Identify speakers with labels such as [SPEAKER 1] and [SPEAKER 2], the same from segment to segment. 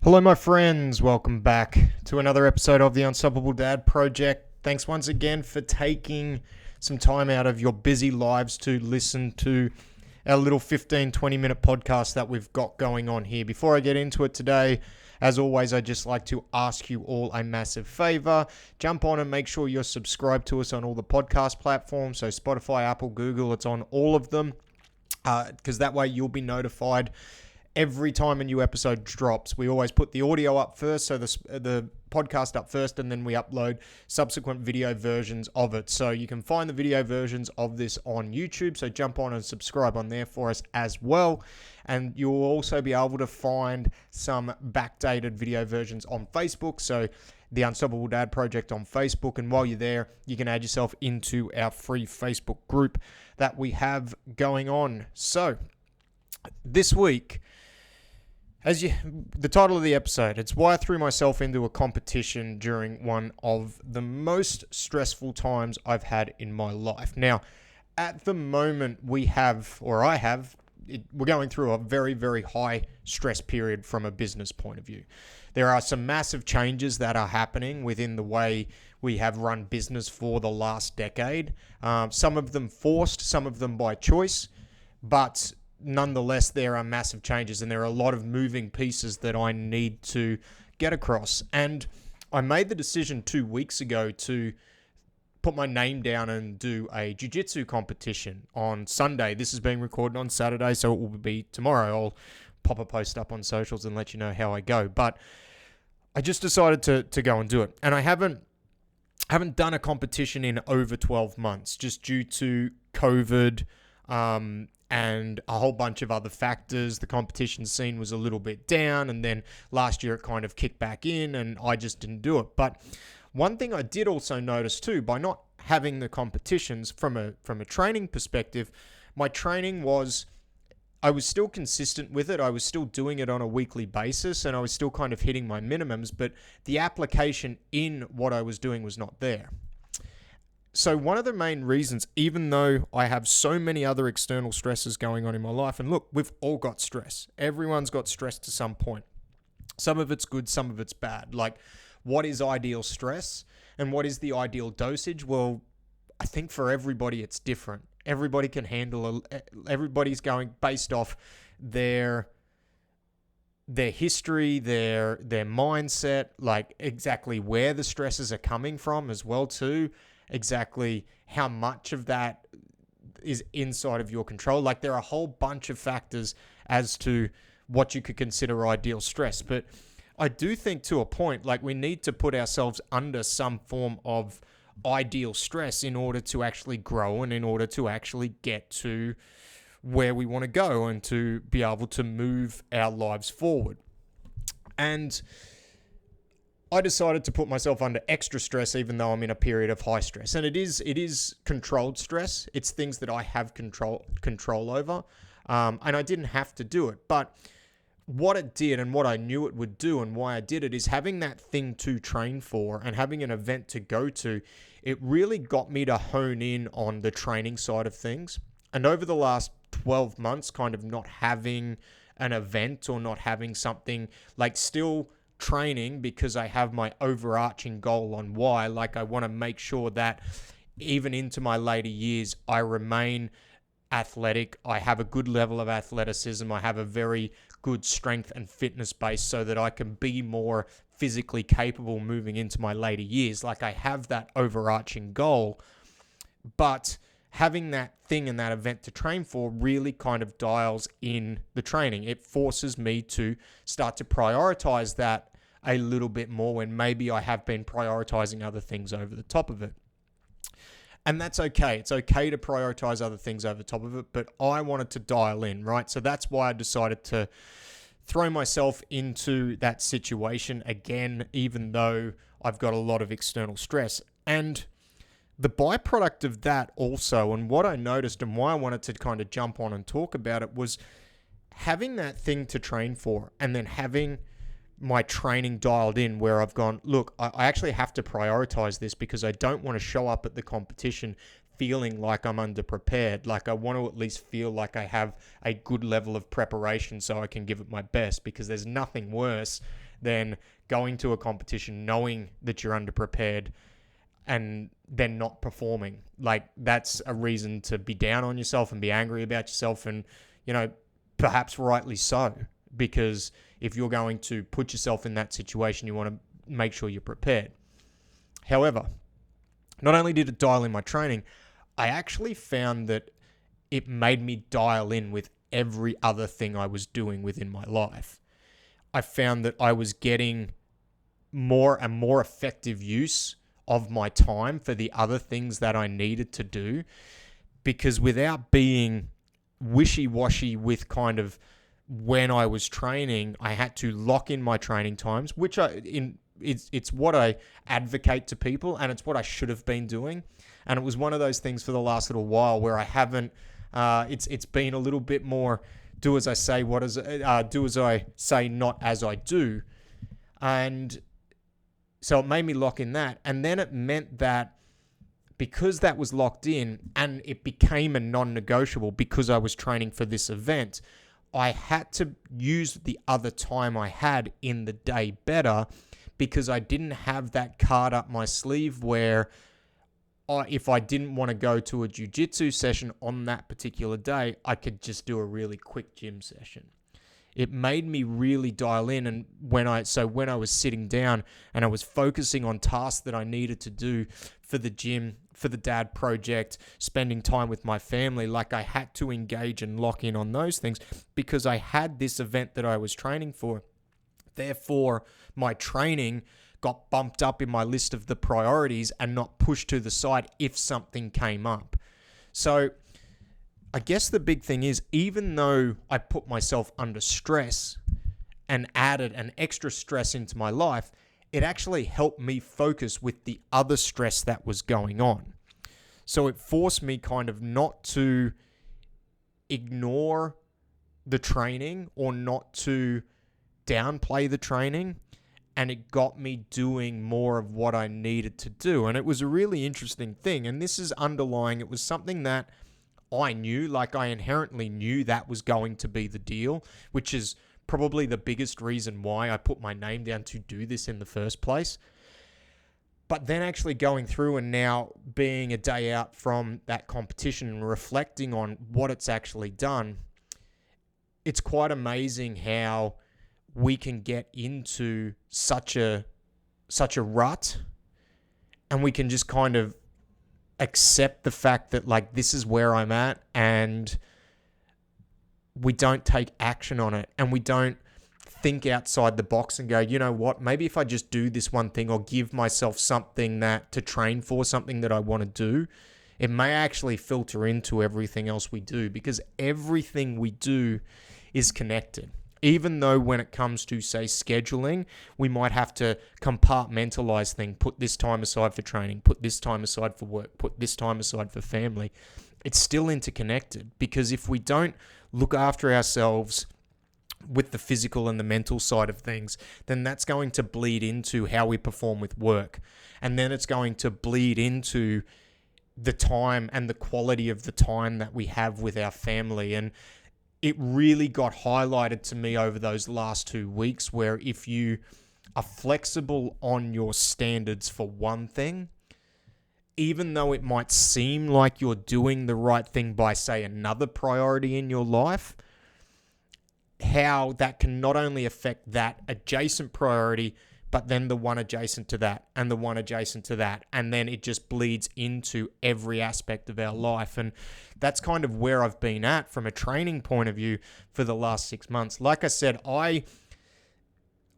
[SPEAKER 1] Hello, my friends. Welcome back to another episode of the Unstoppable Dad Project. Thanks once again for taking some time out of your busy lives to listen to our little 15-20 minute podcast that we've got going on here. Before I get into it today, as always, I'd just like to ask you all a massive favor. Jump on and make sure you're subscribed to us on all the podcast platforms. So Spotify, Apple, Google, it's on all of them. Because that way you'll be notified every time a new episode drops. We always put the audio up first, so the podcast up first, and then we upload subsequent video versions of it. So you can find the video versions of this on YouTube, so jump on and subscribe on there for us as well. And you'll also be able to find some backdated video versions on Facebook, so the Unstoppable Dad Project on Facebook. And while you're there, you can add yourself into our free Facebook group that we have going on. So this week, the title of the episode, it's why I threw myself into a competition during one of the most stressful times I've had in my life. Now, at the moment we're going through a very, very high stress period from a business point of view. There are some massive changes that are happening within the way we have run business for the last decade. Some of them forced, some of them by choice, but nonetheless, there are massive changes and there are a lot of moving pieces that I need to get across. And I made the decision 2 weeks ago to put my name down and do a jiu-jitsu competition on Sunday. This is being recorded on Saturday, so it will be tomorrow. I'll pop a post up on socials and let you know how I go. But I just decided to go and do it. And I haven't done a competition in over 12 months just due to COVID, and a whole bunch of other factors. The competition scene was a little bit down, and then last year it kind of kicked back in, and I just didn't do it. But one thing I did also notice too, by not having the competitions from a training perspective, my training I was still consistent with it. I was still doing it on a weekly basis, and I was still kind of hitting my minimums, but the application in what I was doing was not there. So one of the main reasons, even though I have so many other external stresses going on in my life, and look, we've all got stress. Everyone's got stress to some point. Some of it's good, some of it's bad. Like, what is ideal stress and what is the ideal dosage? Well, I think for everybody it's different. Everybody can handle everybody's going based off their history, their mindset, like exactly where the stresses are coming from as well too. Exactly how much of that is inside of your control. Like, there are a whole bunch of factors as to what you could consider ideal stress. But I do think to a point, like, we need to put ourselves under some form of ideal stress in order to actually grow and in order to actually get to where we want to go and to be able to move our lives forward. And I decided to put myself under extra stress even though I'm in a period of high stress. And it is controlled stress. It's things that I have control over. And I didn't have to do it. But what it did and what I knew it would do and why I did it is having that thing to train for and having an event to go to. It really got me to hone in on the training side of things. And over the last 12 months, kind of not having an event or not having something, like, still training because I have my overarching goal on why. Like, I want to make sure that even into my later years, I remain athletic. I have a good level of athleticism. I have a very good strength and fitness base so that I can be more physically capable moving into my later years. Like, I have that overarching goal, but having that thing and that event to train for really kind of dials in the training. It forces me to start to prioritize that a little bit more when maybe I have been prioritizing other things over the top of it. And that's okay. It's okay to prioritize other things over the top of it, but I wanted to dial in, right? So that's why I decided to throw myself into that situation again, even though I've got a lot of external stress. And the byproduct of that also, and what I noticed and why I wanted to kind of jump on and talk about it, was having that thing to train for and then having my training dialed in where I've gone, look, I actually have to prioritize this because I don't want to show up at the competition feeling like I'm underprepared. Like, I want to at least feel like I have a good level of preparation so I can give it my best, because there's nothing worse than going to a competition knowing that you're underprepared and then not performing. Like, that's a reason to be down on yourself and be angry about yourself, and, perhaps rightly so, because if you're going to put yourself in that situation, you want to make sure you're prepared. However, not only did it dial in my training, I actually found that it made me dial in with every other thing I was doing within my life. I found that I was getting more and more effective use of my time for the other things that I needed to do, because without being wishy-washy with kind of when I was training, I had to lock in my training times, which it's what I advocate to people, and it's what I should have been doing. And it was one of those things for the last little while where I haven't. It's been a little bit more do as I say, do as I say, not as I do, and so it made me lock in that. And then it meant that because that was locked in and it became a non-negotiable because I was training for this event, I had to use the other time I had in the day better, because I didn't have that card up my sleeve where if I didn't want to go to a jiu-jitsu session on that particular day, I could just do a really quick gym session. It made me really dial in, and when I was sitting down and I was focusing on tasks that I needed to do for the gym, for the dad project, spending time with my family, like I had to engage and lock in on those things because I had this event that I was training for. Therefore, my training got bumped up in my list of the priorities and not pushed to the side if something came up. So I guess the big thing is, even though I put myself under stress and added an extra stress into my life, it actually helped me focus with the other stress that was going on. So it forced me kind of not to ignore the training or not to downplay the training, and it got me doing more of what I needed to do. And it was a really interesting thing. And this is underlying, it was something that I knew, like I inherently knew that was going to be the deal, which is probably the biggest reason why I put my name down to do this in the first place. But then actually going through and now being a day out from that competition and reflecting on what it's actually done, it's quite amazing how we can get into such a rut, and we can just kind of accept the fact that, like, this is where I'm at, and we don't take action on it, and we don't think outside the box and go, you know what, maybe if I just do this one thing or give myself something that to train for, something that I want to do, it may actually filter into everything else we do, because everything we do is connected. Even though when it comes to, say, scheduling, we might have to compartmentalize things, put this time aside for training, put this time aside for work, put this time aside for family. It's still interconnected, because if we don't look after ourselves with the physical and the mental side of things, then that's going to bleed into how we perform with work. And then it's going to bleed into the time and the quality of the time that we have with our family. And it really got highlighted to me over those last 2 weeks, where if you are flexible on your standards for one thing, even though it might seem like you're doing the right thing by, say, another priority in your life, how that can not only affect that adjacent priority, but then the one adjacent to that and the one adjacent to that. And then it just bleeds into every aspect of our life. And that's kind of where I've been at from a training point of view for the last 6 months. Like I said, I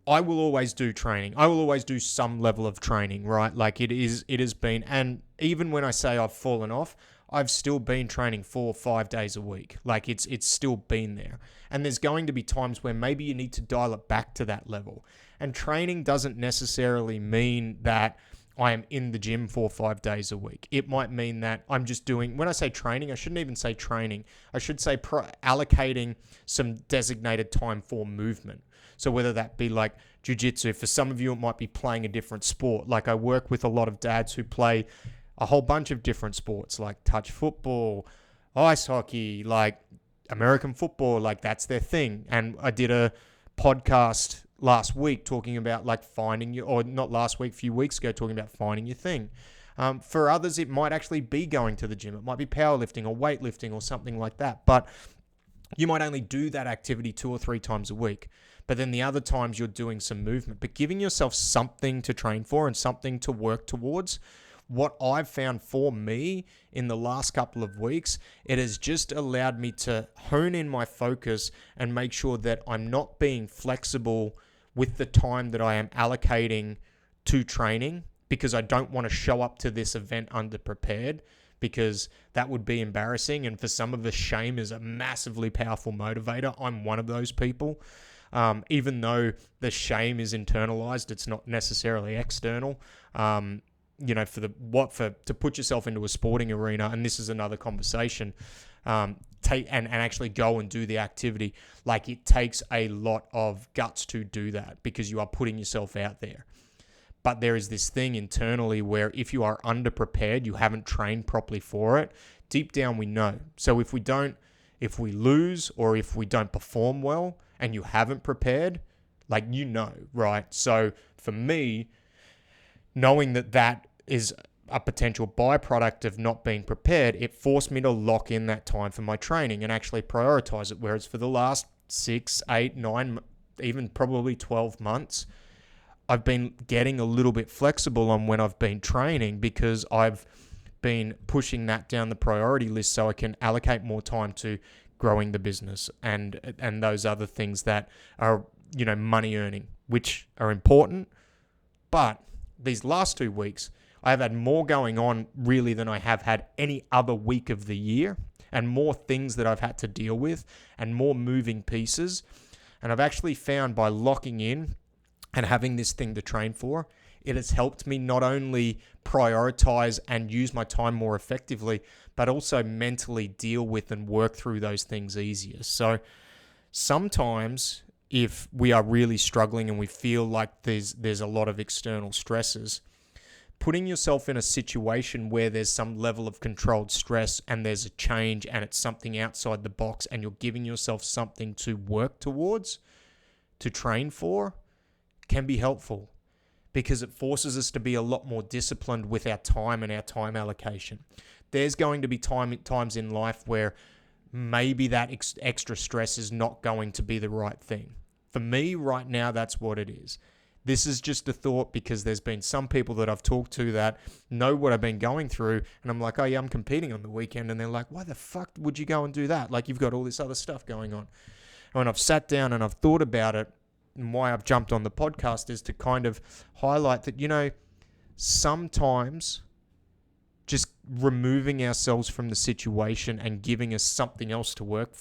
[SPEAKER 1] will always do training. I will always do some level of training, right? Like it has been, and even when I say I've fallen off, I've still been training 4 or 5 days a week. Like it's still been there. And there's going to be times where maybe you need to dial it back to that level. And training doesn't necessarily mean that I am in the gym 4 or 5 days a week. It might mean that I'm just doing, when I say training, I shouldn't even say training. I should say allocating some designated time for movement. So whether that be like jiu-jitsu, for some of you, it might be playing a different sport. Like I work with a lot of dads who play a whole bunch of different sports, like touch football, ice hockey, like American football, like that's their thing. And I did a podcast last week talking about like finding your, or not last week, a few weeks ago talking about finding your thing. For others, it might actually be going to the gym. It might be powerlifting or weightlifting or something like that. But you might only do that activity 2 or 3 times a week. But then the other times you're doing some movement. But giving yourself something to train for and something to work towards, what I've found for me in the last couple of weeks, it has just allowed me to hone in my focus and make sure that I'm not being flexible with the time that I am allocating to training, because I don't want to show up to this event underprepared, because that would be embarrassing. And for some of us, shame is a massively powerful motivator. I'm one of those people. Even though the shame is internalized, it's not necessarily external. To put yourself into a sporting arena, and this is another conversation, take and actually go and do the activity. Like, it takes a lot of guts to do that, because you are putting yourself out there. But there is this thing internally where if you are underprepared, you haven't trained properly for it, deep down we know. So if we lose or if we don't perform well and you haven't prepared, like, right? So for me, knowing that is a potential byproduct of not being prepared, it forced me to lock in that time for my training and actually prioritize it. Whereas for the last 6, 8, 9, even probably 12 months, I've been getting a little bit flexible on when I've been training, because I've been pushing that down the priority list so I can allocate more time to growing the business and those other things that are, money earning, which are important. But these last 2 weeks, I have had more going on really than I have had any other week of the year, and more things that I've had to deal with and more moving pieces. And I've actually found by locking in and having this thing to train for, it has helped me not only prioritize and use my time more effectively, but also mentally deal with and work through those things easier. So sometimes if we are really struggling and we feel like there's a lot of external stresses, putting yourself in a situation where there's some level of controlled stress and there's a change and it's something outside the box and you're giving yourself something to work towards, to train for, can be helpful, because it forces us to be a lot more disciplined with our time and our time allocation. There's going to be times in life where maybe that extra stress is not going to be the right thing. For me right now, that's what it is. This is just a thought, because there's been some people that I've talked to that know what I've been going through, and I'm like, oh yeah, I'm competing on the weekend, and they're like, why the fuck would you go and do that? Like, you've got all this other stuff going on. And when I've sat down and I've thought about it, and why I've jumped on the podcast is to kind of highlight that, sometimes just removing ourselves from the situation and giving us something else to work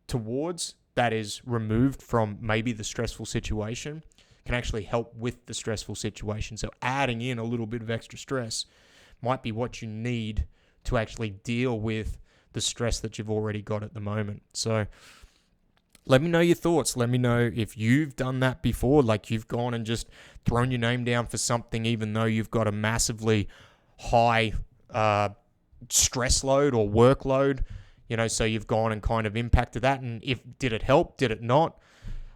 [SPEAKER 1] towards, that is removed from maybe the stressful situation, can actually help with the stressful situation. So adding in a little bit of extra stress might be what you need to actually deal with the stress that you've already got at the moment. So let me know your thoughts. Let me know if you've done that before, like you've gone and just thrown your name down for something even though you've got a massively high stress load or workload, so you've gone and kind of impacted that. And did it help? Did it not?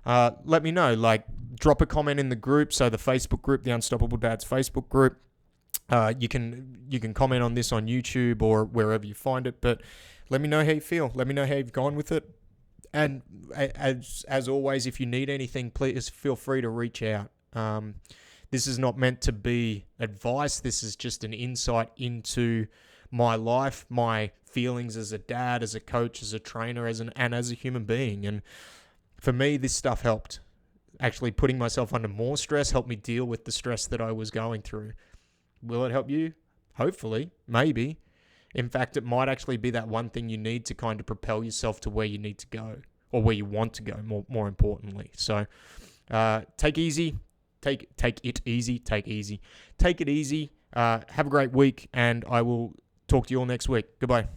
[SPEAKER 1] Let me know. Like, drop a comment in the group. So the Facebook group, the Unstoppable Dads Facebook group. You can comment on this on YouTube or wherever you find it. But let me know how you feel. Let me know how you've gone with it. And as always, if you need anything, please feel free to reach out. This is not meant to be advice. This is just an insight into my life, my feelings as a dad, as a coach, as a trainer, and as a human being. And for me, this stuff helped. Actually, putting myself under more stress helped me deal with the stress that I was going through. Will it help you? Hopefully, maybe. In fact, it might actually be that one thing you need to kind of propel yourself to where you need to go, or where you want to go, more importantly. So take it easy. Have a great week, and I will talk to you all next week. Goodbye.